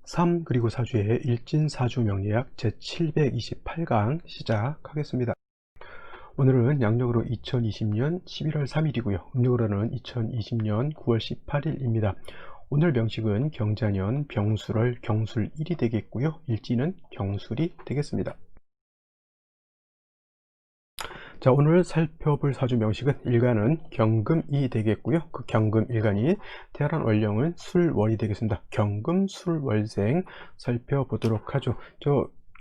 3 그리고 4주의 일진사주 명리학 제728강 시작하겠습니다. 오늘은 양력으로 2020년 11월 3일이고요. 음력으로는 2020년 9월 18일입니다. 오늘 명식은 경자년 병술월 경술 1이 되겠고요. 일진은 경술이 되겠습니다. 자, 오늘 살펴볼 사주 명식은 일간은 경금이 되겠고요. 그 경금 일간이 태어난 월령은 술월이 되겠습니다. 경금 술월생 살펴보도록 하죠.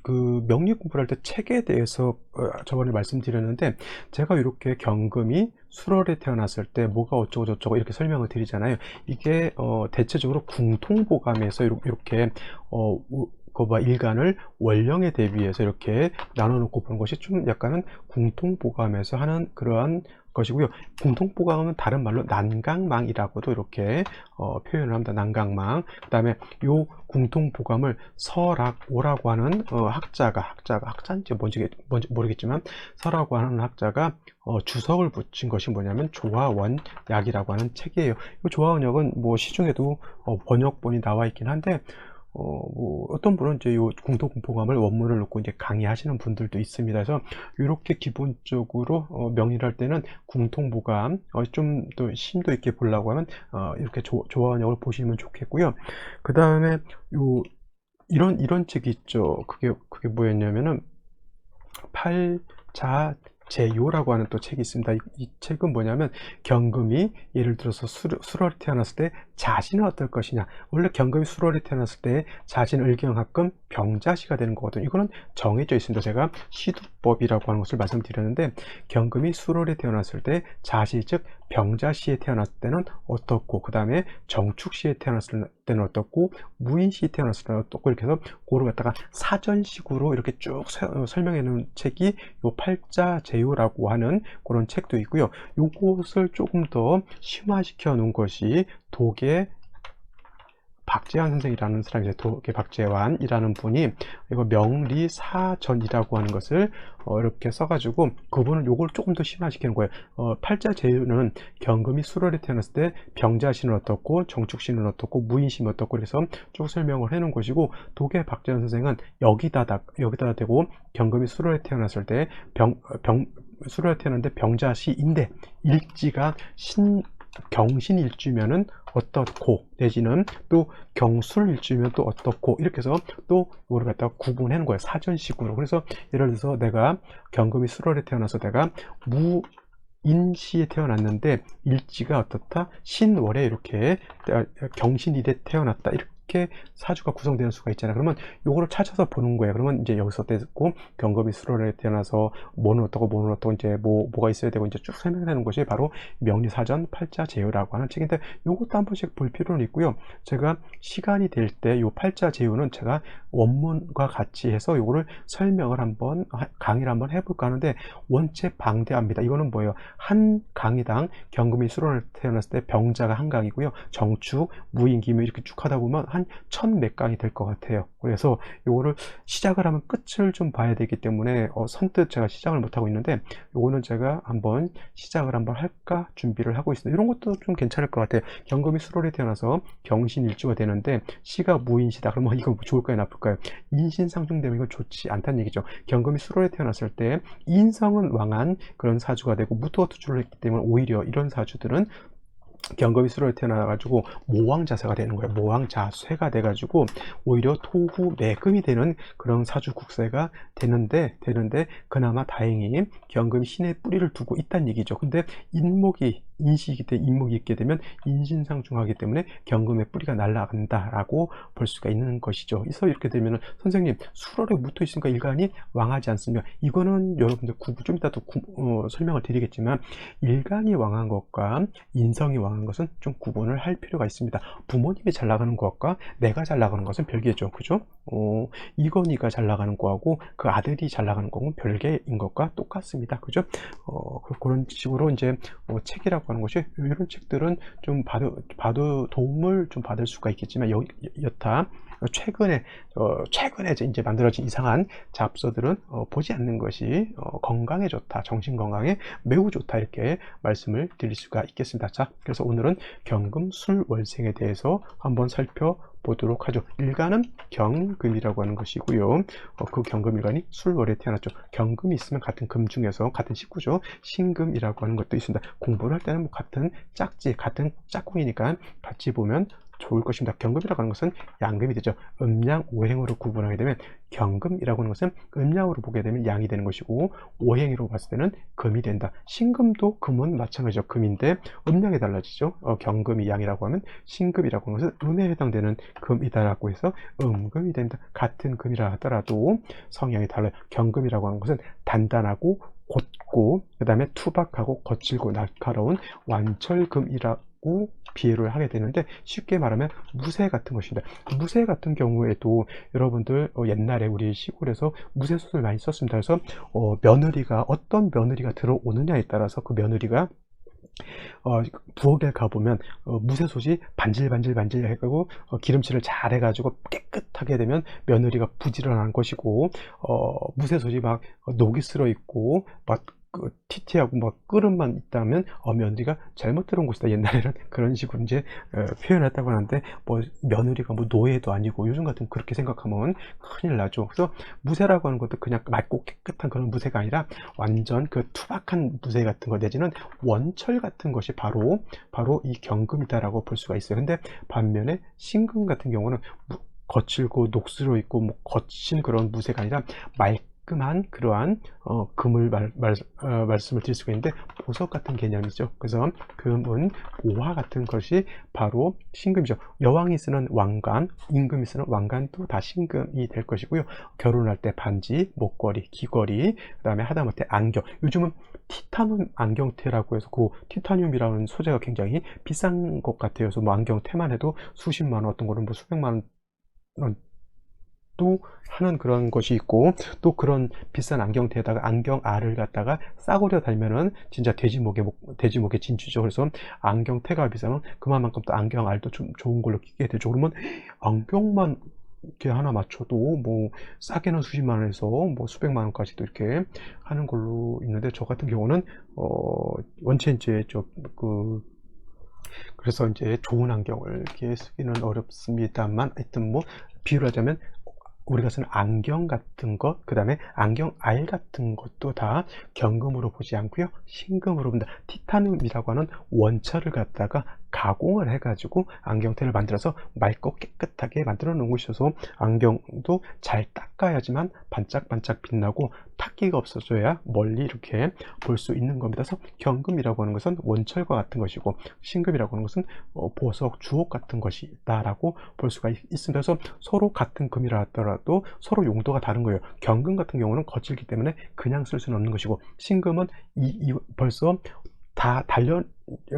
그 명리 공부를 할 때 책에 대해서 저번에 말씀드렸는데, 제가 이렇게 경금이 술월에 태어났을 때 뭐가 어쩌고 저쩌고 이렇게 설명을 드리잖아요. 이게 대체적으로 궁통보감에서 이렇게 일간을 월령에 대비해서 이렇게 나눠놓고 보는 것이 좀 약간은 궁통보감에서 하는 그러한 것이고요. 궁통보감은 다른 말로 난강망이라고도 이렇게 표현을 합니다. 난강망. 그 다음에 요 궁통보감을 설학오라고 하는 학자인지 뭔지 모르겠지만, 설하고 하는 학자가 주석을 붙인 것이 뭐냐면 조화원약이라고 하는 책이에요. 이 조화원약은 뭐 시중에도 번역본이 나와 있긴 한데, 뭐 어떤 분은 이제 요 궁통보감을 원문을 놓고 이제 강의하시는 분들도 있습니다. 그래서 이렇게 기본적으로 명리를 할 때는 궁통보감 좀 더 심도 있게 보려고 하면 이렇게 조화원역을 보시면 좋겠고요. 그 다음에 요 이런 책이 있죠. 그게 뭐였냐면은 팔자제요라고 하는 또 책이 있습니다. 이 책은 뭐냐면, 경금이 예를 들어서 술월에 태어났을 때 자신은 어떨 것이냐. 원래 경금이 술월에 태어났을 때 자신 을경합금 병자시가 되는 거거든요. 이거는 정해져 있습니다. 제가 시두법이라고 하는 것을 말씀드렸는데, 경금이 술월에 태어났을 때 자시 즉 병자시에 태어났을 때는 어떻고, 그 다음에 정축시에 태어났을 때는 어떻고, 무인시에 태어났을 때는 어떻고, 이렇게 해서 그거를 갖다가 사전식으로 이렇게 쭉 설명해 놓은 책이 요 팔자제요라고 하는 그런 책도 있고요. 요것을 조금 더 심화시켜 놓은 것이 독의 박재환 선생이라는 사람이 있어요. 독의 박재환이라는 분이 이거 명리사전이라고 하는 것을 이렇게 써가지고, 그분은 요걸 조금 더 심화시키는 거예요. 팔자제유는 경금이 술월에 태어났을 때 병자신은 어떻고, 정축신은 어떻고, 무인신은 어떻고, 그래서 쭉 설명을 해놓은 것이고, 독의 박재환 선생은 여기다 대고 경금이 술월에 태어났을 때 술월에 태어났는데 병자시인데 일지가 경신일주면은 어떻고, 내지는 또 경술일주면 또 어떻고, 이렇게 해서 또 이거를 갖다가 구분하는 거예요, 사전식으로. 그래서 예를 들어서 내가 경금이 술월에 태어나서 내가 무인시에 태어났는데 일지가 어떻다, 신월에 이렇게 경신일에 태어났다, 이렇게 사주가 구성되는 수가 있잖아요. 그러면 요거를 찾아서 보는 거예요. 그러면 이제 여기서 떼고 경금이 술월에 태어나서 뭐는 어떻고 이제 뭐가 있어야 되고 이제 쭉 설명하는 것이 바로 명리사전 팔자제요라고 하는 책인데, 요것도 한 번씩 볼 필요는 있고요. 제가 시간이 될 때 요 팔자제요는 제가 원문과 같이 해서 요거를 설명을 한번 강의를 한번 해볼까 하는데, 원체 방대합니다. 이거는 뭐예요? 한 강의당 경금이 술월에 태어났을 때 병자가 한 강이고요. 정축, 무인기묘 이렇게 쭉 하다 보면 한 1000몇 강이 될 것 같아요. 그래서 요거를 시작을 하면 끝을 좀 봐야 되기 때문에 선뜻 제가 시작을 못하고 있는데, 요거는 제가 한번 시작을 한번 할까 준비를 하고 있습니다. 이런 것도 좀 괜찮을 것 같아요. 경금이 술월에 태어나서 경신일주가 되는데 시가 무인시다. 그러면 이거 좋을까요, 나쁠까요? 인신상중되면 이건 좋지 않다는 얘기죠. 경금이 술월에 태어났을 때 인성은 왕한 그런 사주가 되고 무토가 투출을 했기 때문에 오히려 이런 사주들은 경금이 술월에 태어나가지고 모왕자세가 되는 거예요. 모왕자쇠가 돼가지고 오히려 토후 매금이 되는 그런 사주 국세가 되는데 그나마 다행히 경금이 신의 뿌리를 두고 있다는 얘기죠. 근데 인목이 인시이기 때문에 인목이 있게 되면 인신상중하기 때문에 경금의 뿌리가 날아간다라고 볼 수가 있는 것이죠. 그래서 이렇게 되면 선생님, 술월에 묻어 있으니까 일간이 왕하지 않습니까? 이거는 여러분들 좀 이따 또 설명을 드리겠지만, 일간이 왕한 것과 인성이 왕한 것은 좀 구분을 할 필요가 있습니다. 부모님이 잘 나가는 것과 내가 잘 나가는 것은 별개죠. 그죠? 이건희가 잘 나가는 거하고 그 아들이 잘 나가는 거는 별개인 것과 똑같습니다. 그죠? 그런 식으로 이제 책이라고 하는 것이, 이런 책들은 좀 봐도 도움을 좀 받을 수가 있겠지만, 여타 최근에 이제 만들어진 이상한 잡서들은 보지 않는 것이 건강에 좋다, 정신 건강에 매우 좋다, 이렇게 말씀을 드릴 수가 있겠습니다. 자, 그래서 오늘은 경금 술 월생에 대해서 한번 보도록 하죠. 일간은 경금이라고 하는 것이고요. 그 경금일간이 술월에 태어났죠. 경금이 있으면 같은 금 중에서 같은 식구죠. 신금이라고 하는 것도 있습니다. 공부를 할 때는 뭐 같은 짝지, 같은 짝꿍이니까 같이 보면 좋을 것입니다. 경금이라고 하는 것은 양금이 되죠. 음양 오행으로 구분하게 되면 경금이라고 하는 것은 음양으로 보게 되면 양이 되는 것이고, 오행으로 봤을 때는 금이 된다. 신금도 금은 마찬가지죠. 금인데 음양이 달라지죠. 경금이 양이라고 하면 신금이라고 하는 것은 음에 해당되는 금이다라고 해서 음금이 된다. 같은 금이라 하더라도 성향이 달라요. 경금이라고 하는 것은 단단하고 곧고, 그 다음에 투박하고 거칠고 날카로운 완철금이라고 비유를 하게 되는데, 쉽게 말하면 무쇠 같은 것입니다. 무쇠 같은 경우에도 여러분들 옛날에 우리 시골에서 무쇠솥을 많이 썼습니다. 그래서 며느리가 어떤 며느리가 들어오느냐에 따라서 그 며느리가 부엌에 가보면 무쇠솥이 반질반질 해가지고 기름칠을 잘 해가지고 깨끗하게 되면 며느리가 부지런한 것이고, 무쇠솥이 막 녹이 슬어 있고 막 티티하고 막 끓음만 있다면 며느리가 잘못 들어온 곳이다. 옛날에는 그런 식으로 이제 표현했다고 하는데, 뭐 며느리가 뭐 노예도 아니고 요즘 같은 그렇게 생각하면 큰일 나죠. 그래서 무쇠라고 하는 것도 그냥 맑고 깨끗한 그런 무쇠가 아니라 완전 그 투박한 무쇠 같은 거, 내지는 원철 같은 것이 바로 이 경금이다라고 볼 수가 있어요. 근데 반면에 신금 같은 경우는 거칠고 녹슬어 있고 뭐 거친 그런 무쇠가 아니라 말끔한 그러한 금을 말씀을 드릴 수가 있는데, 보석 같은 개념이죠. 그래서 금은 보화 같은 것이 바로 신금이죠. 여왕이 쓰는 왕관, 임금이 쓰는 왕관도 다 신금이 될 것이고요. 결혼할 때 반지, 목걸이, 귀걸이, 그 다음에 하다못해 안경, 요즘은 티타늄 안경테라고 해서 그 티타늄이라는 소재가 굉장히 비싼 것 같아요. 그래서 뭐 안경테만 해도 수십만 원, 어떤 거는 뭐 수백만 원 또 하는 그런 것이 있고, 또 그런 비싼 안경테에다가 안경알을 갖다가 싸구려 달면은 진짜 돼지목의 진주죠. 그래서 안경테가 비싸면 그만큼 또 안경알도 좀 좋은 걸로 끼게 되죠. 그러면 안경만 이렇게 하나 맞춰도 뭐 싸게는 수십만 원에서 뭐 수백만 원까지도 이렇게 하는 걸로 있는데, 저 같은 경우는 원체 이제 그래서 이제 좋은 안경을 이렇게 쓰기는 어렵습니다만, 하여튼 뭐 비유를 하자면 우리가 쓰는 안경 같은 것, 그 다음에 안경알 같은 것도 다 경금으로 보지 않고요, 신금으로 본다. 티타늄이라고 하는 원철을 갖다가 가공을 해가지고 안경테를 만들어서 맑고 깨끗하게 만들어 놓은 것이어서, 안경도 잘 닦아야지만 반짝반짝 빛나고 탁기가 없어져야 멀리 이렇게 볼 수 있는 겁니다. 그래서 경금이라고 하는 것은 원철과 같은 것이고, 신금이라고 하는 것은 보석, 주옥 같은 것이다라고 볼 수가 있습니다. 그래서 서로 같은 금이라 하더라도 서로 용도가 다른 거예요. 경금 같은 경우는 거칠기 때문에 그냥 쓸 수는 없는 것이고, 신금은 벌써 다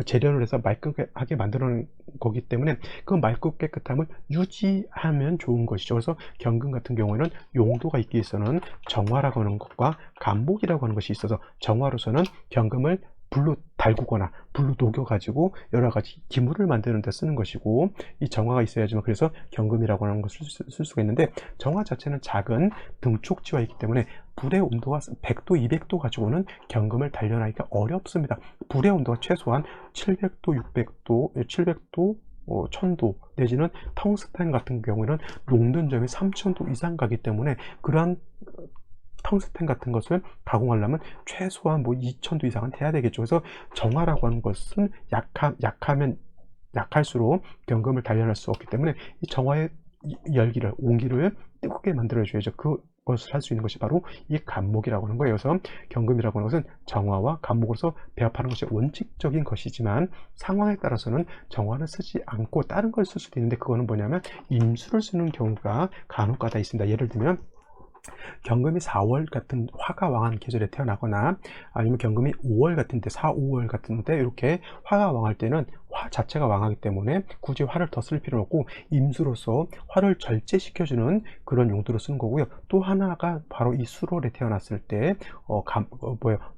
재련을 해서 말끔하게 만들어 놓은 거기 때문에 그 맑고 깨끗함을 유지하면 좋은 것이죠. 그래서 경금 같은 경우에는 용도가 있기 위해서는 정화라고 하는 것과 간목이라고 하는 것이 있어서, 정화로서는 경금을 불로 달구거나 불로 녹여가지고 여러 가지 기물을 만드는 데 쓰는 것이고, 이 정화가 있어야지만 그래서 경금이라고 하는 것을 쓸 수가 있는데, 정화 자체는 작은 등촉지와 있기 때문에 불의 온도가 100도, 200도 가지고는 경금을 단련하기가 어렵습니다. 불의 온도가 최소한 700도, 600도, 700도, 1000도 내지는 텅스텐 같은 경우에는 녹는 점이 3000도 이상 가기 때문에, 그러한 텅스텐 같은 것을 가공하려면 최소한 뭐 2000도 이상은 돼야 되겠죠. 그래서 정화라고 하는 것은 약하면 약할수록 경금을 단련할 수 없기 때문에, 이 정화의 열기를, 온기를 뜨겁게 만들어 줘야죠. 그것을 할 수 있는 것이 바로 이 간목이라고 하는 거예요. 그래서 경금이라고 하는 것은 정화와 간목으로서 배합하는 것이 원칙적인 것이지만, 상황에 따라서는 정화를 쓰지 않고 다른 걸 쓸 수도 있는데, 그거는 뭐냐면 임수를 쓰는 경우가 간혹가다 있습니다. 예를 들면 경금이 4월 같은 화가 왕한 계절에 태어나거나, 아니면 경금이 5월 같은데, 4, 5월 같은데 이렇게 화가 왕할 때는 화 자체가 왕하기 때문에 굳이 화를 더 쓸 필요는 없고, 임수로서 화를 절제시켜주는 그런 용도로 쓰는 거고요. 또 하나가 바로 이 수월에 태어났을 때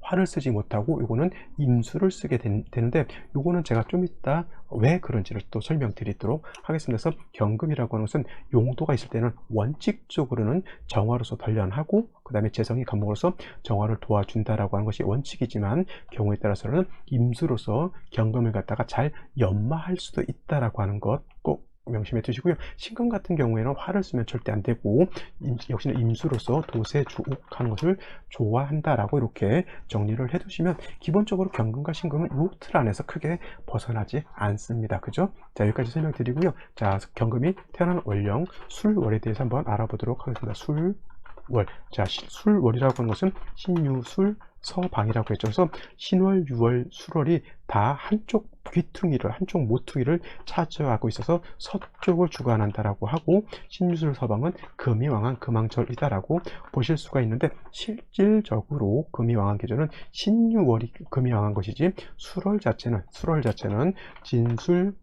화를 쓰지 못하고 이거는 임수를 쓰게 되는데, 이거는 제가 좀 이따 왜 그런지를 또 설명드리도록 하겠습니다. 그래서 경금이라고 하는 것은 용도가 있을 때는 원칙적으로는 정화로서 단련하고, 그 다음에 재성이 간목으로서 정화를 도와준다라고 하는 것이 원칙이지만, 경우에 따라서는 임수로서 경금을 갖다가 잘 연마할 수도 있다라고 하는 것 꼭 명심해 두시고요. 신금 같은 경우에는 화를 쓰면 절대 안 되고 역시나 임수로서 도세주옥하는 것을 좋아한다라고 이렇게 정리를 해 두시면 기본적으로 경금과 신금은 요 틀 안에서 크게 벗어나지 않습니다. 그죠? 자, 여기까지 설명드리고요. 자, 경금이 태어난 월령 술월에 대해서 한번 알아보도록 하겠습니다. 술월. 자, 술월이라고 하는 것은 신유술 서방이라고 했죠. 그래서 신월, 유월, 술월이 다 한쪽 귀퉁이를, 한쪽 모퉁이를 차지하고 있어서 서쪽을 주관한다라고 하고, 신유술 서방은 금이 왕한 금왕절이다라고 보실 수가 있는데, 실질적으로 금이 왕한 계절은 신유월이 금이 왕한 것이지, 술월 자체는 진술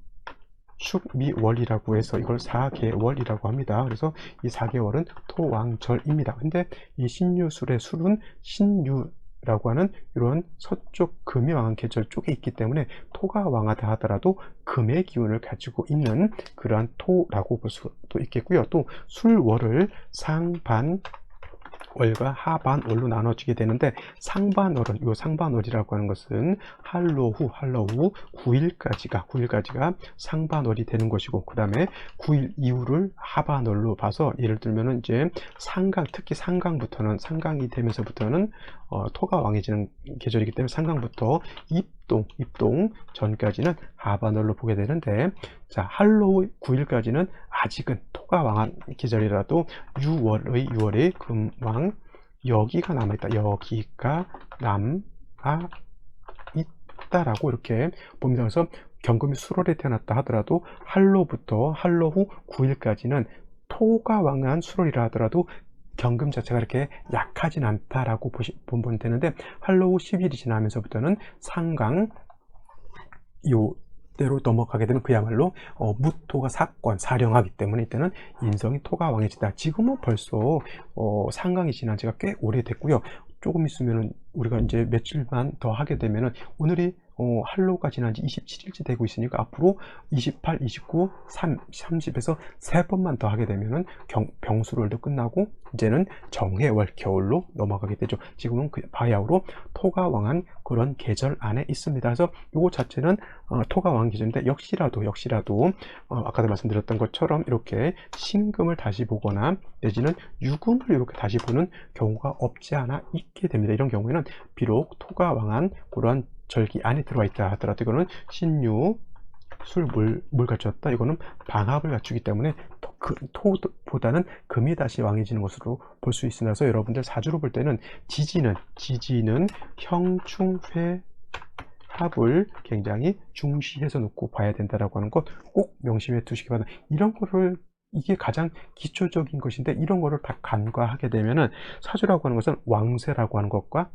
축미월이라고 해서 이걸 4개월이라고 합니다. 그래서 이 4개월은 토왕절입니다. 근데 이 신유술의 술은 신유라고 하는 이런 서쪽 금이 왕한 계절 쪽에 있기 때문에 토가 왕하다 하더라도 금의 기운을 가지고 있는 그러한 토라고 볼 수도 있겠고요. 또 술월을 상반 월과 하반월로 나눠지게 되는데, 상반월은, 이 상반월이라고 하는 것은 한로후 9일까지가 상반월이 되는 것이고, 그 다음에 9일 이후를 하반월로 봐서, 예를 들면은 이제 상강, 특히 상강부터는, 상강이 되면서부터는 토가 왕해지는 계절이기 때문에 상강부터 입동 전까지는 하반월로 보게 되는데, 자, 할로우 9일까지는 아직은 토가 왕한 계절이라도 6월의 금왕, 여기가 남아있다. 여기가 남아 있다라고 이렇게 봅니다. 그래서 경금이 술월에 태어났다 하더라도 할로후 9일까지는 토가 왕한 술월이라 하더라도 경금 자체가 이렇게 약하진 않다라고 보면 되는데, 할로우 10일이 지나면서부터는 상강 요대로 넘어가게 되면 그야말로 무토가 사령하기 때문에 이때는 인성이 토가 왕해진다. 지금은 벌써 상강이 지난 지가 꽤 오래됐고요. 조금 있으면은 우리가 이제 며칠만 더 하게 되면은, 오늘이 할로우가 지난 지 27일째 되고 있으니까 앞으로 28, 29, 30에서 3번만 더 하게 되면은 병술월도 끝나고 이제는 정해월 겨울로 넘어가게 되죠. 지금은 그 바야흐로 토가 왕한 그런 계절 안에 있습니다. 그래서 이거 자체는 토가 왕 계절인데, 역시라도 아까도 말씀드렸던 것처럼 이렇게 신금을 다시 보거나 내지는 유금을 이렇게 다시 보는 경우가 없지 않아 있게 됩니다. 이런 경우에는 비록 토가 왕한 그런 절기 안에 들어와 있다 하더라도 이거는 신유 술 물 갖췄다, 이거는 방합을 갖추기 때문에 토보다는 금이 다시 왕해지는 것으로 볼 수 있습니다. 그래서 여러분들 사주로 볼 때는 지지는 형충회 합을 굉장히 중시해서 놓고 봐야 된다라고 하는 것 꼭 명심해 두시기 바랍니다. 이런 거를, 이게 가장 기초적인 것인데, 이런 거를 다 간과하게 되면은 사주라고 하는 것은 왕세라고 하는 것과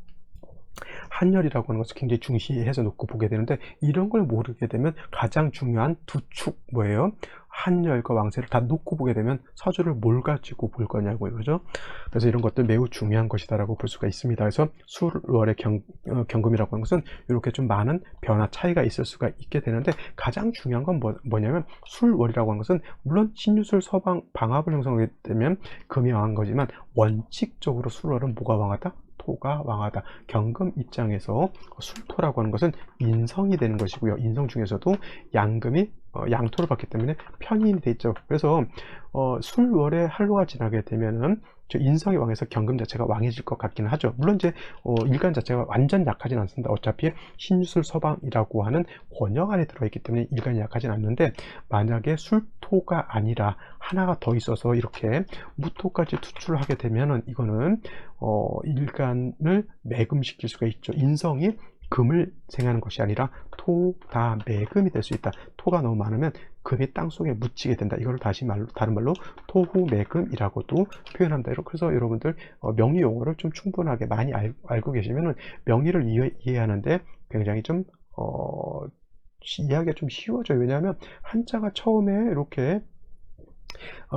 한열이라고 하는 것을 굉장히 중시해서 놓고 보게 되는데, 이런 걸 모르게 되면 가장 중요한 두 축 뭐예요? 한열과 왕세를 다 놓고 보게 되면 사주를 뭘 가지고 볼 거냐고요. 그죠? 그래서 이런 것들 매우 중요한 것이다라고 볼 수가 있습니다. 그래서 술월의 경금이라고 하는 것은 이렇게 좀 많은 변화 차이가 있을 수가 있게 되는데, 가장 중요한 건 뭐냐면, 술월이라고 하는 것은 물론 신유술 서방 방합을 형성하게 되면 금이 왕한 거지만, 원칙적으로 술월은 뭐가 왕하다? 토가 왕하다. 경금 입장에서 술토라고 하는 것은 인성이 되는 것이고요. 인성 중에서도 양금이 양토를 받기 때문에 편인이 돼 있죠. 그래서 술월에 할로가 지나게 되면은 인성이 왕해서 경금 자체가 왕해질 것 같기는 하죠. 물론 이제 일간 자체가 완전 약하진 않습니다. 어차피 신술 서방이라고 하는 권역 안에 들어있기 때문에 일간이 약하진 않는데, 만약에 술토가 아니라 하나가 더 있어서 이렇게 무토까지 투출을 하게 되면은 이거는 일간을 매금시킬 수가 있죠. 인성이 금을 생하는 것이 아니라 토다매금이 될 수 있다. 토가 너무 많으면 금이 땅속에 묻히게 된다. 이걸 다른 말로 토후매금이라고도 표현한다. 그래서 여러분들 명의 용어를 좀 충분하게 많이 알고 계시면은 명의를 이해하는데 굉장히 좀 이해하기가 좀 쉬워져요. 왜냐하면 한자가 처음에 이렇게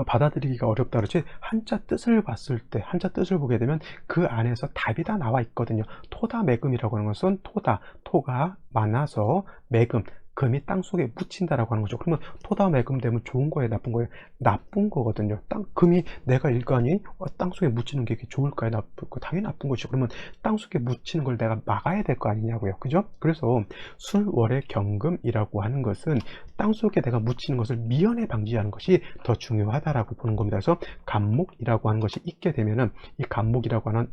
받아들이기가 어렵다 그러지, 한자 뜻을 봤을 때, 한자 뜻을 보게 되면 그 안에서 답이 다 나와 있거든요. 토다 매금이라고 하는 것은 토가 많아서 매금, 금이 땅속에 묻힌다라고 하는 거죠. 그러면 토다 매금되면 좋은 거예요, 나쁜 거예요? 나쁜 거거든요. 금이 내가 일간이 땅속에 묻히는 게 좋을까요, 나쁠까요? 당연히 나쁜 거죠. 그러면 땅속에 묻히는 걸 내가 막아야 될 거 아니냐고요. 그죠? 그래서 술월의 경금이라고 하는 것은 땅속에 내가 묻히는 것을 미연에 방지하는 것이 더 중요하다라고 보는 겁니다. 그래서 간목이라고 하는 것이 있게 되면은 이 간목이라고 하는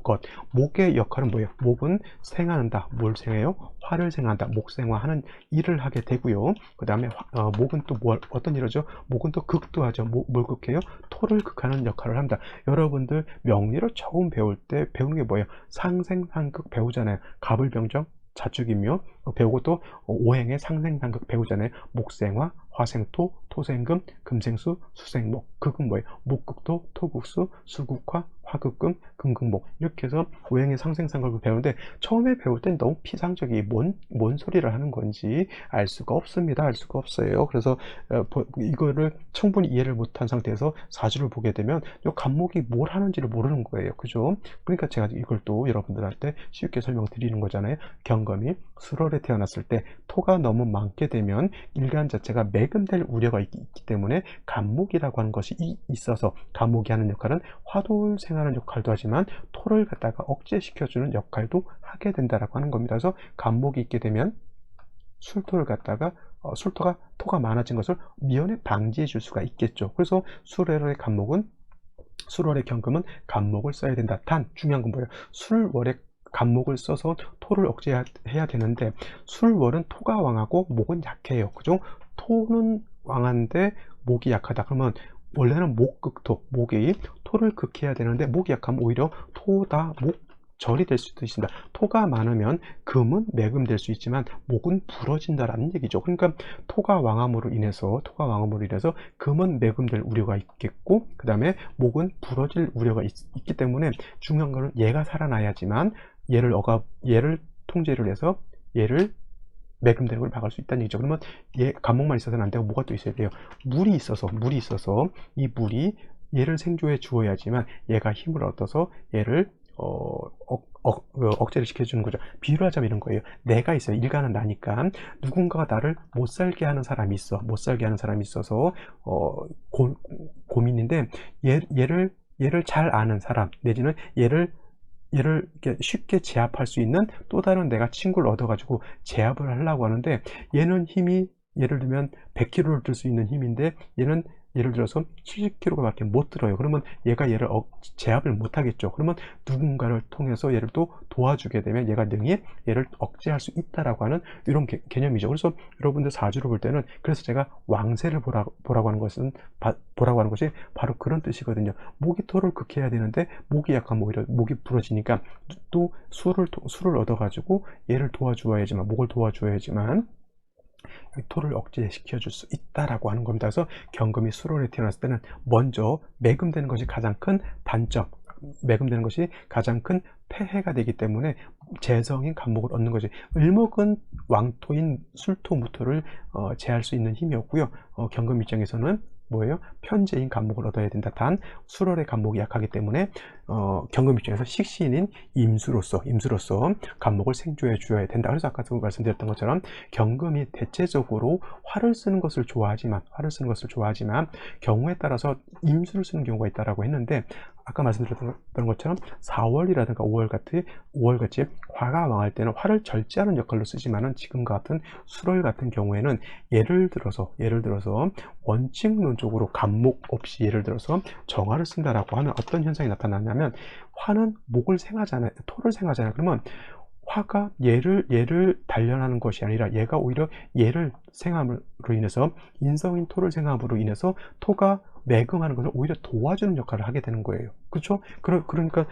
것, 목의 역할은 뭐예요? 목은 생하는다. 뭘 생해요? 화를 생한다. 목생화하는 일을 하게 되고요. 그 다음에 목은 또 어떤 일을 하죠? 목은 또 극도 하죠. 뭘 극해요? 토를 극하는 역할을 합니다. 여러분들 명리를 처음 배울 때 배우는 게 뭐예요? 상생상극 배우잖아요. 갑을병정, 자축인묘 배우고 또 오행의 상생상극 배우잖아요. 목생화, 화생토, 토생금, 금생수, 수생목. 극은 뭐예요? 목극토, 토극수, 수극화, 화극금, 금극목. 이렇게 해서 오행의 상생상극을 배우는데 처음에 배울 땐 너무 피상적이 뭔 소리를 하는 건지 알 수가 없습니다. 알 수가 없어요. 그래서 이거를 충분히 이해를 못한 상태에서 사주를 보게 되면 이 간목이 뭘 하는지를 모르는 거예요. 그죠? 그러니까 제가 이걸 또 여러분들한테 쉽게 설명드리는 거잖아요. 경금이 술월에 태어났을 때 토가 너무 많게 되면 일간 자체가 매금될 우려가 있기 때문에 간목이라고 하는 것이 있어서 간목이 하는 역할은 화돌 생하는 역할도 하지만 토를 갖다가 억제시켜주는 역할도 하게 된다라고 하는 겁니다. 그래서 간목이 있게 되면 술토를 갖다가 토가 많아진 것을 미연에 방지해 줄 수가 있겠죠. 그래서 술월의 경금은 간목을 써야 된다. 단 중요한 건 뭐예요? 술월의 간목을 써서 토를 억제해야 되는데 술월은 토가 왕하고 목은 약해요. 그죠? 토는 왕한데 목이 약하다. 그러면 원래는 목극토, 목이 토를 극해야 되는데 목이 약하면 오히려 토다 목절이 될 수도 있습니다. 토가 많으면 금은 매금될 수 있지만 목은 부러진다라는 얘기죠. 그러니까 토가 왕함으로 인해서 금은 매금될 우려가 있겠고 그 다음에 목은 부러질 우려가 있기 때문에 중요한 거는 얘가 살아나야지만 얘를 통제를 해서 얘를 매금되는 걸 막을 수 있다는 얘기죠. 그러면 간목만 있어서는 안 되고 뭐가 또 있어야 돼요? 물이 있어서 이 물이 얘를 생조해 주어야지만 얘가 힘을 얻어서 얘를 억제를 시켜주는 거죠. 비유를 하자면 이런 거예요. 내가 있어요. 일가는 나니까 누군가가 나를 못 살게 하는 사람이 있어서 고민인데 얘를 잘 아는 사람 내지는 얘를 이렇게 쉽게 제압할 수 있는 또 다른 내가 친구를 얻어가지고 제압을 하려고 하는데 얘는 힘이 예를 들면 100kg를 들 수 있는 힘인데 얘는 예를 들어서 70kg밖에 못 들어요. 그러면 얘가 얘를 제압을 못 하겠죠. 그러면 누군가를 통해서 얘를 또 도와주게 되면 얘가 능히 얘를 억제할 수 있다라고 하는 이런 개념이죠. 그래서 여러분들 사주를 볼 때는 그래서 제가 왕세를 보라고 하는 것이 바로 그런 뜻이거든요. 목이 토를 극해야 되는데 목이 약하면 오히려 목이 부러지니까 또 술을 얻어가지고 얘를 도와주어야지만 목을 도와주어야지만 토를 억제시켜 줄 수 있다라고 하는 겁니다. 그래서 경금이 술월에 태어났을 때는 먼저 매금되는 것이 가장 큰 단점, 매금되는 것이 가장 큰 폐해가 되기 때문에 재성인 간목을 얻는 것이 을목은 왕토인 술토무토를 제할 수 있는 힘이 없고요. 경금 입장에서는 뭐예요? 편재인 간목을 얻어야 된다. 단 술월의 간목이 약하기 때문에 경금 입장에서 식신인 임수로서 간목을 생조해 주어야 된다. 그래서 아까 말씀드렸던 것처럼 경금이 대체적으로 화를 쓰는 것을 좋아하지만 경우에 따라서 임수를 쓰는 경우가 있다라고 했는데 아까 말씀드렸던 것처럼 4월이라든가 5월같이 화가 왕할 때는 화를 절제하는 역할로 쓰지만은 지금과 같은 술월 같은 경우에는 예를 들어서 원칙론적으로 간목 없이 예를 들어서 정화를 쓴다라고 하면 어떤 현상이 나타나냐면 화는 목을 생하잖아요. 토를 생하잖아요. 그러면 화가 얘를 단련하는 것이 아니라 얘가 오히려 얘를 생함으로 인해서 인성인 토를 생함으로 인해서 토가 매금하는 것을 오히려 도와주는 역할을 하게 되는 거예요. 그렇죠? 그러니까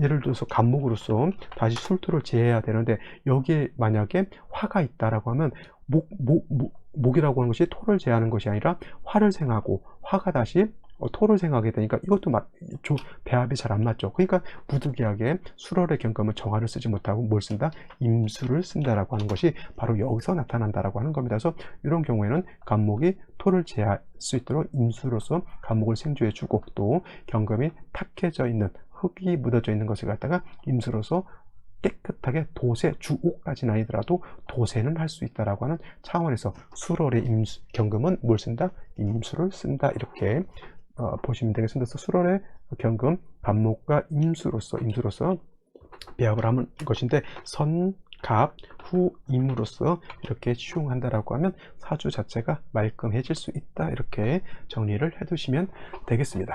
예를 들어서 간목으로서 다시 술토를 제해야 되는데 여기에 만약에 화가 있다라고 하면 목이라고 하는 것이 토를 제하는 것이 아니라 화를 생하고 화가 다시 토를 생하게 되니까 이것도 배합이 잘 안 맞죠. 그러니까 부득이하게 술월의 경금은 정화를 쓰지 못하고 뭘 쓴다? 임수를 쓴다라고 하는 것이 바로 여기서 나타난다라고 하는 겁니다. 그래서 이런 경우에는 간목이 토를 제할 수 있도록 임수로서 간목을 생조해주고 또 경금이 탁해져 있는 흙이 묻어져 있는 것을 갖다가 임수로서 깨끗하게 도세, 주오까지는 아니더라도 도세는 할 수 있다라고 하는 차원에서 수월의 경금은 뭘 쓴다? 임수를 쓴다. 이렇게 보시면 되겠습니다. 그래서 수월의 경금, 갑목과 임수로서 배합을 하는 것인데 선, 갑, 후, 임으로써 이렇게 시용한다라고 하면 사주 자체가 말끔해질 수 있다. 이렇게 정리를 해두시면 되겠습니다.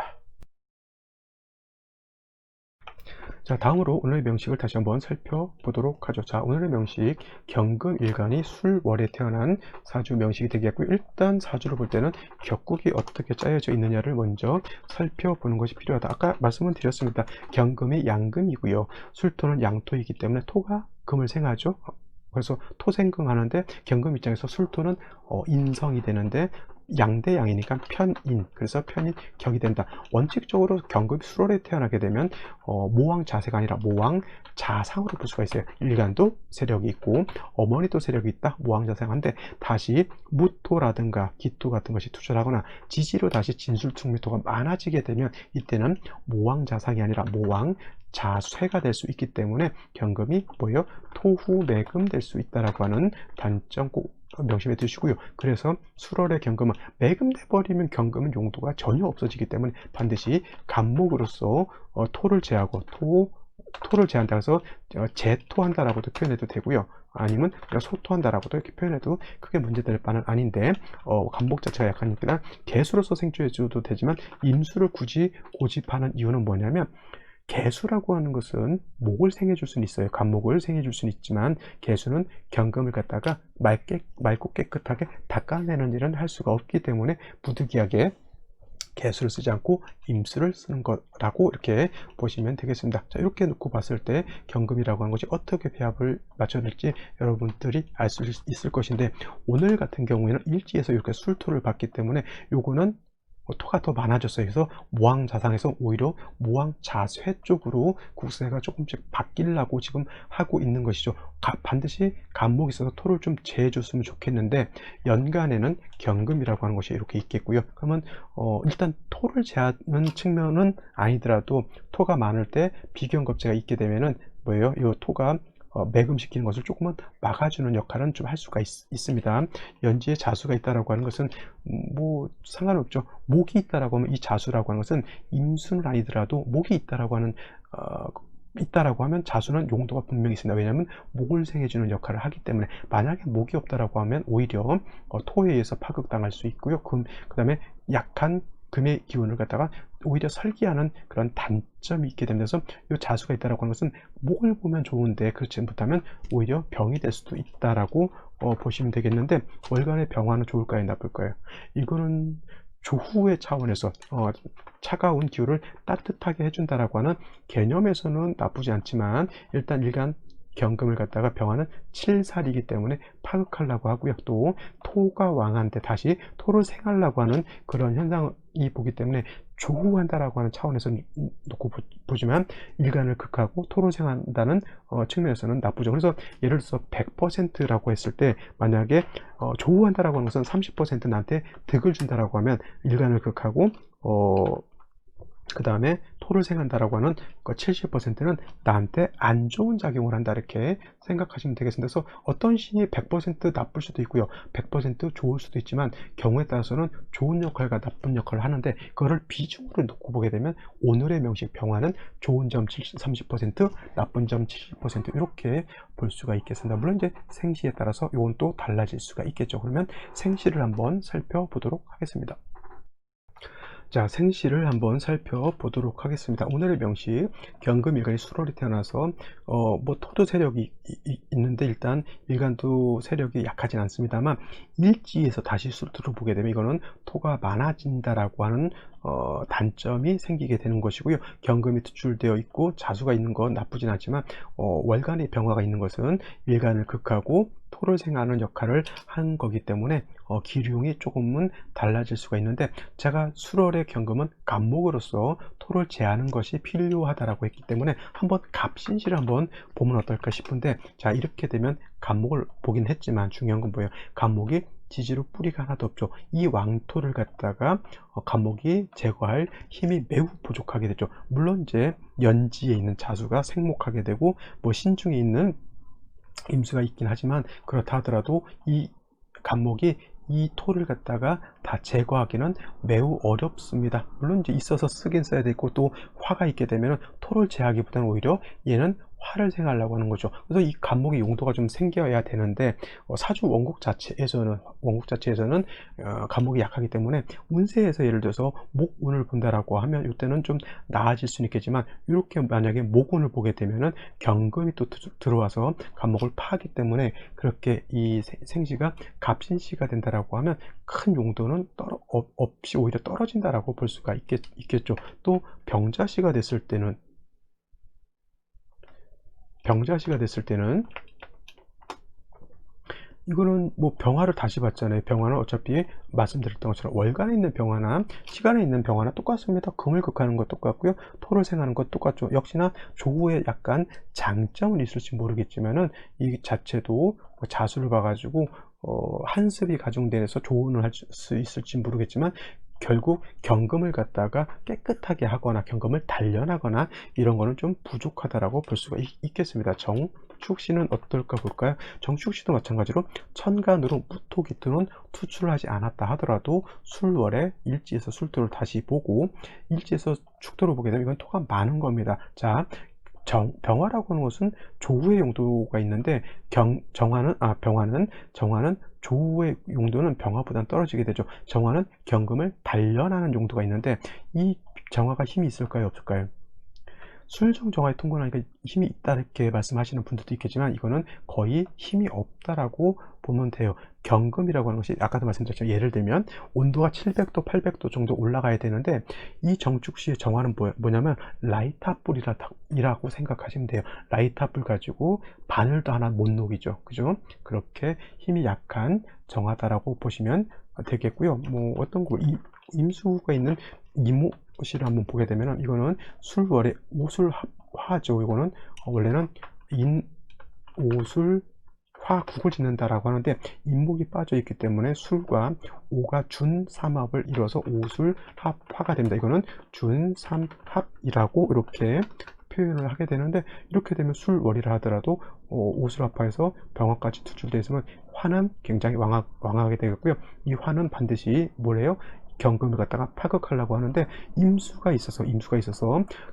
자, 다음으로 오늘의 명식을 다시 한번 살펴보도록 하죠. 자, 오늘의 명식, 경금일간이 술월에 태어난 사주 명식이 되겠고요. 일단 사주를 볼 때는 격국이 어떻게 짜여져 있느냐를 먼저 살펴보는 것이 필요하다. 아까 말씀을 드렸습니다. 경금이 양금이고요. 술토는 양토이기 때문에 토가 금을 생하죠. 그래서 토생금 하는데 경금 입장에서 술토는 인성이 되는데 양대 양이니까 편인, 그래서 편인 격이 된다. 원칙적으로 경금이 수월에 태어나게 되면 모왕 자세가 아니라 모왕 자상으로 볼 수가 있어요. 일간도 세력이 있고 어머니도 세력이 있다. 모왕 자상한데 다시 무토라든가 기토 같은 것이 투철하거나 지지로 다시 진술충미토가 많아지게 되면 이때는 모왕 자상이 아니라 모왕 자쇠가 될 수 있기 때문에 경금이 뭐예요? 토후매금 될 수 있다라고 하는 단점 꼭 명심해 두시고요. 그래서 수월의 경금은 매금돼 버리면 경금은 용도가 전혀 없어지기 때문에 반드시 간목으로서 토를 제하고 토를 제한다 해서 제토한다라고도 표현해도 되고요. 아니면 소토한다라고도 이렇게 표현해도 크게 문제될 바는 아닌데 간목 자체가 약하니까 개수로서 생주해줘도 되지만 임수를 굳이 고집하는 이유는 뭐냐면 개수라고 하는 것은 목을 생해줄 수는 있어요. 간목을 생해줄 수는 있지만 개수는 경금을 갖다가 맑고 깨끗하게 닦아내는 일은 할 수가 없기 때문에 부득이하게 개수를 쓰지 않고 임수를 쓰는 거라고 이렇게 보시면 되겠습니다. 자, 이렇게 놓고 봤을 때 경금이라고 하는 것이 어떻게 배합을 맞춰야 될지 여러분들이 알 수 있을 것인데 오늘 같은 경우에는 일지에서 이렇게 술토를 봤기 때문에 요거는 토가 더 많아졌어요. 그래서 모왕자상에서 오히려 모왕자쇠 쪽으로 국세가 조금씩 바뀌려고 지금 하고 있는 것이죠. 반드시 간목이 있어서 토를 좀 제해줬으면 좋겠는데 연간에는 경금이라고 하는 것이 이렇게 있겠고요. 그러면 일단 토를 제하는 측면은 아니더라도 토가 많을 때 비경겁제가 있게 되면은 뭐예요? 이 토가 매금시키는 것을 조금은 막아주는 역할은 좀 할 수가 있습니다. 연지에 자수가 있다라고 하는 것은 뭐 상관없죠. 목이 있다라고 하면 이 자수라고 하는 것은 임수는 아니더라도 목이 있다라고 하는 있다라고 하면 자수는 용도가 분명히 있습니다. 왜냐하면 목을 생해주는 역할을 하기 때문에 만약에 목이 없다라고 하면 오히려 토에 의해서 파극당할 수 있고요. 그 다음에 약한 금의 기운을 갖다가 오히려 설기하는 그런 단점이 있게 되면서 이 자수가 있다라고 하는 것은 목을 보면 좋은데 그렇지 못하면 오히려 병이 될 수도 있다라고 보시면 되겠는데 월간의 병화는 좋을까요, 나쁠까요? 이거는 조후의 차원에서 차가운 기후를 따뜻하게 해준다라고 하는 개념에서는 나쁘지 않지만 일단 일간 경금을 갖다가 병화는 7살이기 때문에 파극하려고 하고요. 또 토가 왕한테 다시 토를 생하려고 하는 그런 현상이 보기 때문에 조후한다라고 하는 차원에서 놓고 보지만 일간을 극하고 토를 생한다는 측면에서는 나쁘죠. 그래서 예를 들어서 100%라고 했을 때 만약에 조후한다라고 하는 것은 30% 나한테 득을 준다라고 하면 일간을 극하고 그 다음에 토를 생한다라고 하는 70%는 나한테 안 좋은 작용을 한다 이렇게 생각하시면 되겠습니다. 그래서 어떤 신이 100% 나쁠 수도 있고요. 100% 좋을 수도 있지만 경우에 따라서는 좋은 역할과 나쁜 역할을 하는데 그거를 비중으로 놓고 보게 되면 오늘의 명식 병화는 좋은 점 30%, 나쁜 점 70% 이렇게 볼 수가 있겠습니다. 물론 이제 생시에 따라서 이건 또 달라질 수가 있겠죠. 그러면 생시를 한번 살펴보도록 하겠습니다. 자, 생시를 한번 살펴보도록 하겠습니다. 오늘의 명식, 경금일간이 수월에 태어나서 뭐 토도 세력이 있는데 일단 일간도 세력이 약하진 않습니다만 일지에서 다시 술토를 보게 되면 이거는 토가 많아진다라고 하는 단점이 생기게 되는 것이고요. 경금이 투출되어 있고 자수가 있는 건 나쁘진 않지만 월간의 병화가 있는 것은 일간을 극하고 토를 생하는 역할을 한 거기 때문에 기륭이 조금은 달라질 수가 있는데 제가 수월의 경금은 간목으로서 토를 제하는 것이 필요하다라고 했기 때문에 한번 갑신시를 한번 보면 어떨까 싶은데 자 이렇게 되면 간목을 보긴 했지만 중요한 건 뭐예요? 간목이 지지로 뿌리가 하나도 없죠. 이 왕토를 갖다가 간목이 제거할 힘이 매우 부족하게 되죠. 물론 이제 연지에 있는 자수가 생목하게 되고 뭐 신중에 있는 임수가 있긴 하지만 그렇다 하더라도 이 간목이 이 토를 갖다가 다 제거하기는 매우 어렵습니다. 물론 이제 있어서 쓰긴 써야 되고 또 화가 있게 되면 토를 제하기보다는 오히려 얘는 화를 생하려고 하는 거죠. 그래서 이 간목의 용도가 좀 생겨야 되는데 사주 원국 자체에서는 간목이 약하기 때문에 운세에서 예를 들어서 목운을 본다라고 하면 이때는 좀 나아질 수는 있겠지만 이렇게 만약에 목운을 보게 되면은 경금이 또 들어와서 간목을 파하기 때문에 그렇게 이 생시가 갑신시가 된다라고 하면 큰 용도는 없이 오히려 떨어진다라고 볼 수가 있겠죠. 또 병자시가 됐을 때는 이거는 뭐 병화를 다시 봤잖아요. 병화는 어차피 말씀드렸던 것처럼 월간에 있는 병화나 시간에 있는 병화나 똑같습니다. 금을 극하는 것 똑같고요. 토를 생하는 것 똑같죠. 역시나 조후에 약간 장점은 있을지 모르겠지만은 이 자체도 자수를 봐가지고 한습이 가중돼서 조운을 할 수 있을지 모르겠지만 결국 경금을 갖다가 깨끗하게 하거나 경금을 단련하거나 이런 거는 좀 부족하다라고 볼 수가 있겠습니다. 정축시는 어떨까 볼까요? 정축시도 마찬가지로 천간으로 무토기토는 투출을 하지 않았다 하더라도 술월에 일지에서 술토를 다시 보고 일지에서 축토를 보게 되면 이건 토가 많은 겁니다. 자, 병화라고 하는 것은 조후의 용도가 있는데 병화는 조후의 용도는 병화보다는 떨어지게 되죠. 정화는 경금을 단련하는 용도가 있는데 이 정화가 힘이 있을까요, 없을까요? 술정 정화에 통근하니까 힘이 있다 이렇게 말씀하시는 분들도 있겠지만 이거는 거의 힘이 없다라고 보면 돼요. 경금이라고 하는 것이 아까도 말씀드렸지만 예를 들면 온도가 700도 800도 정도 올라가야 되는데 이 정축시의 정화는 뭐냐면 라이타불이라고 생각하시면 돼요. 라이타불 가지고 바늘도 하나 못 녹이죠. 그죠? 그렇게 힘이 약한 정화다라고 보시면 되겠고요. 뭐 어떤 거 임수가 있는 이모시를 한번 보게 되면 이거는 술월의 오술화죠. 이거는 원래는 오술화국을 짓는다라고 하는데 인목이 빠져 있기 때문에 술과 오가 준삼합을 이뤄서 오술합화가 됩니다. 이거는 준삼합이라고 이렇게 표현을 하게 되는데 이렇게 되면 술월이라 하더라도 오술합화에서 병화까지 투출되어 있으면 화는 굉장히 왕하게 되겠고요. 이 화는 반드시 뭐래요? 경금을 갖다가 파극하려고 하는데 임수가 있어서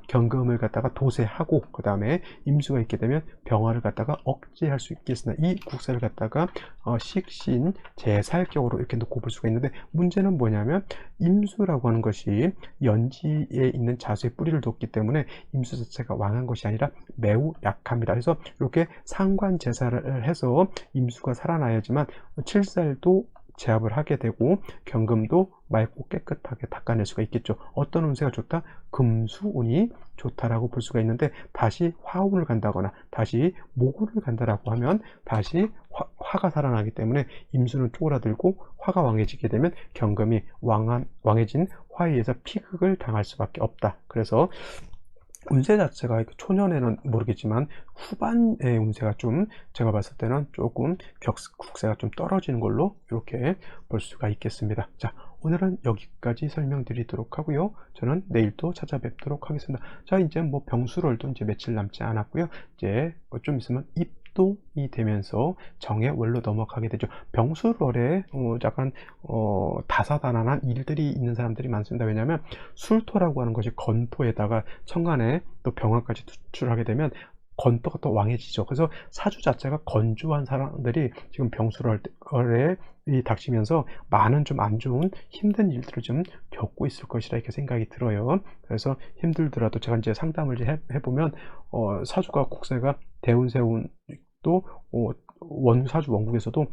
경금을 갖다가 도세하고 그 다음에 임수가 있게 되면 병화를 갖다가 억제할 수 있겠으나 이 국세를 갖다가 식신 제살격으로 이렇게 놓고 볼 수가 있는데 문제는 뭐냐면 임수라고 하는 것이 연지에 있는 자수의 뿌리를 뒀기 때문에 임수 자체가 왕한 것이 아니라 매우 약합니다. 그래서 이렇게 상관 제사를 해서 임수가 살아나야지만 칠살도 제압을 하게 되고 경금도 맑고 깨끗하게 닦아낼 수가 있겠죠. 어떤 운세가 좋다? 금수운이 좋다라고 볼 수가 있는데 다시 화운을 간다거나 다시 목운을 간다라고 하면 다시 화가 살아나기 때문에 임수는 쪼그라들고 화가 왕해지게 되면 경금이 왕해진 화에 의해서 피극을 당할 수밖에 없다. 그래서 운세 자체가 초년에는 모르겠지만 후반의 운세가 좀 제가 봤을 때는 조금 국세가 좀 떨어지는 걸로 이렇게 볼 수가 있겠습니다. 자, 오늘은 여기까지 설명드리도록 하고요. 저는 내일 또 찾아뵙도록 하겠습니다. 자, 이제 뭐 병수월도 이제 며칠 남지 않았고요. 이제 좀 있으면 입동이 되면서 정해월로 넘어가게 되죠. 병수월에 약간 다사다난한 일들이 있는 사람들이 많습니다. 왜냐하면 술토라고 하는 것이 건토에다가 천간에 또 병화까지 투출하게 되면 건토가 또 왕해지죠. 그래서 사주 자체가 건조한 사람들이 지금 병수월에 닥치면서 많은 좀 안 좋은 힘든 일들을 좀 겪고 있을 것이라 이렇게 생각이 들어요. 그래서 힘들더라도 제가 이제 상담을 해보면 사주가 국세가 대운세운 또 사주 원국에서도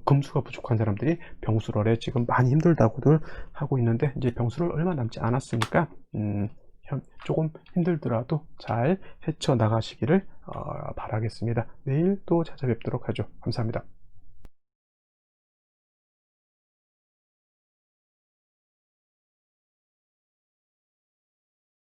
금수가 부족한 사람들이 병수월에 지금 많이 힘들다고들 하고 있는데 이제 병수를 얼마 남지 않았으니까 조금 힘들더라도 잘 헤쳐나가시기를 바라겠습니다. 내일 또 찾아뵙도록 하죠. 감사합니다.